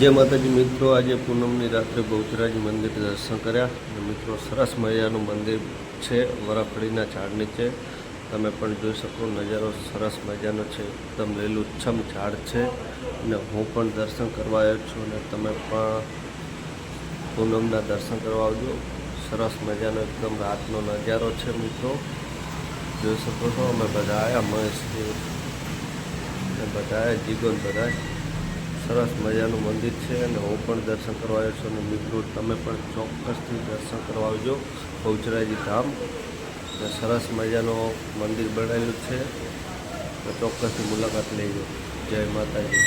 जय माताजी मित्रों, आज पूनमनी रात्रे बहुचराजी मंदिर दर्शन कर्या। मित्रों सरस मजानु मंदिर है, वराफळीना झाड़ नीचे तमे पण जोई शको। नजारो सरस मजानो छे, एकदम લીલુંછમ झाड़ है। हूँ पण दर्शन करवा आव्यो छुं ने तमे पण पूनमना दर्शन करवा आवजो। सरस मजानो एकदम रातनो नजारो है। मित्रों जोई शको छो, अमे बधा आव्या, महेशजी ने बधा आव्या, जीगो ने बधा सरस मजानु मंदिर है। हूँ पण दर्शन करवा आव्यो छुं। मित्रों तमे पण चोक्कसथी दर्शन करवा आवजो। बहुचराजी धाम सरस मजानो मंदिर बनावेलुं छे, तो चोक्कसथी मुलाकात लेजो। जय माताजी।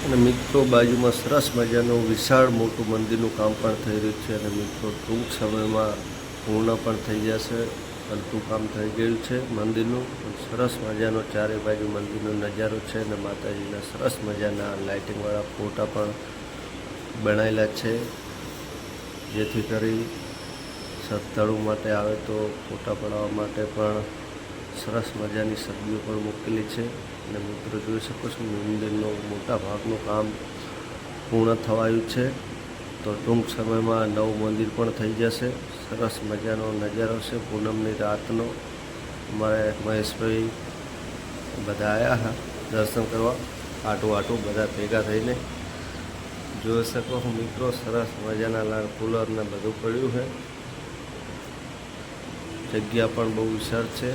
અને મિત્રો બાજુમાં સરસ મજાનું વિશાળ મોટું મંદિરનું કામ પણ થઈ રહ્યું છે અને મિત્રો ટૂંક સમયમાં પૂર્ણ પણ થઈ જશે। અડધું કામ થઈ ગયું છે મંદિરનું। સરસ મજાનો ચારે બાજુ મંદિરનો નજારો છે અને માતાજીના સરસ મજાના લાઇટિંગવાળા ફોટા પણ બનાવેલા છે, જેથી કરી શ્રદ્ધાળુ માટે આવે તો ફોટા પડાવવા માટે પણ સરસ મજાની સગડીઓ પણ મૂકેલી છે। અને મિત્રો જોઈ શકો છો, મંદિરનું મોટા ભાગનું કામ પૂર્ણ થવાયું છે, તો ટૂંક સમયમાં નવું મંદિર પણ થઈ જશે। સરસ મજાનો નજારો છે પૂનમની રાતનો। અમારે મહેશભાઈ બધા આવ્યા હા દર્શન કરવા, આટું બધા ભેગા થઈને। જોઈ શકો છો મિત્રો, સરસ મજાના લાલ કુલર ને બધું પડ્યું છે। જગ્યા પણ બહુ વિશાળ છે।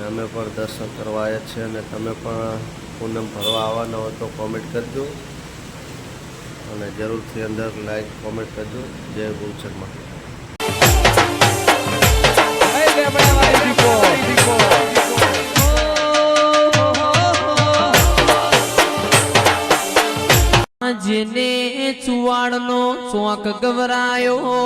અમે પણ દર્શન કરવા આવ્યા છીએ અને તમે પણ પૂનમ ભરવા આવવાના હોય તો કોમેન્ટ કરજો અને જરૂરથી અંદર લાઈક કોમેન્ટ કરજો। જય ગૌચર માં। જેને ચુવાડનો ચોક ગવરાયો,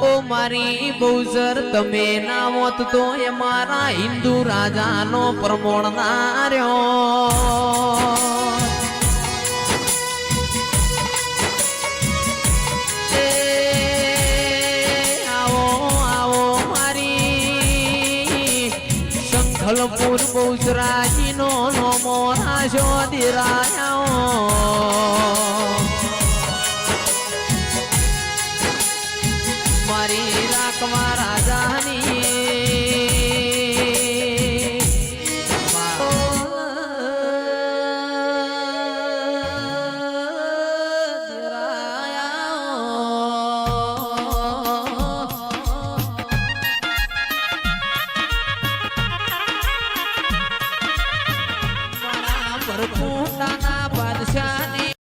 ઓ મારી બહુચર તમે ના મોત તો એ મારા હિન્દુ રાજાનો પ્રમોણ ના રહ્યો। આવો મારી સંખલપુર બહુચરાજીનો નોમો રાજો દિરાયો।